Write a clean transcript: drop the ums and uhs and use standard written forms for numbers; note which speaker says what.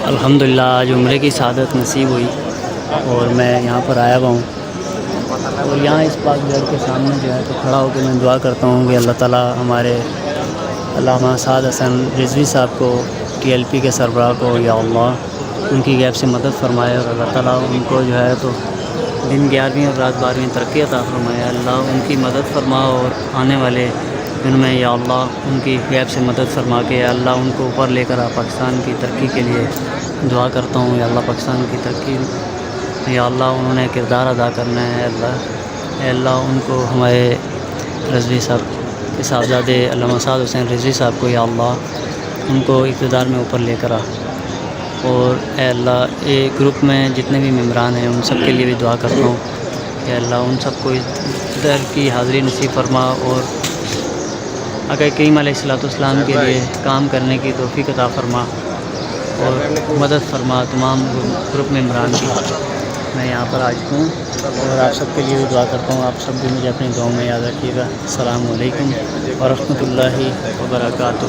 Speaker 1: الحمدللہ آج عمرے کی سعادت نصیب ہوئی اور میں یہاں پر آیا ہوا ہوں، اور یہاں اس پاک گھر کے سامنے جو ہے تو کھڑا ہو کے میں دعا کرتا ہوں کہ اللہ تعالیٰ ہمارے علامہ سعد حسن رضوی صاحب کو TLP کے سربراہ کو یا اللہ ان کی غیب سے مدد فرمائے، اور اللہ تعالیٰ ان کو جو ہے تو دن 11ویں اور رات 12ویں ترقی عطا فرمائے۔ اللہ ان کی مدد فرما، اور آنے والے دن میں یا اللہ ان کی غیب سے مدد فرما کے یا اللہ ان کو اوپر لے کر پاکستان کی ترقی کے لیے دعا کرتا ہوں۔ یا اللہ پاکستان کی ترقی، یا اللہ انہوں نے کردار ادا کرنا ہے، اے اللہ ان کو ہمارے رضوی صاحب کے صاحبزادے علامہ سعد حسین رضوی صاحب کو یا اللہ ان کو اقتدار میں اوپر لے کر اور اے اللہ ایک گروپ میں جتنے بھی ممبران ہیں ان سب کے لیے بھی دعا کرتا ہوں کہ اللہ ان سب کو اس در کی حاضری نصیب فرما، اور آقا کریم علیہ السلام کے لیے کام کرنے کی توفیق عطا فرما اور مدد فرما تمام گروپ ممبران کی۔ میں یہاں پر آج ہوں اور آپ سب کے لیے بھی دعا کرتا ہوں، آپ سب بھی مجھے اپنی دعاؤں میں یاد رکھیے گا۔ السلام علیکم ورحمۃ اللہ وبرکاتہ۔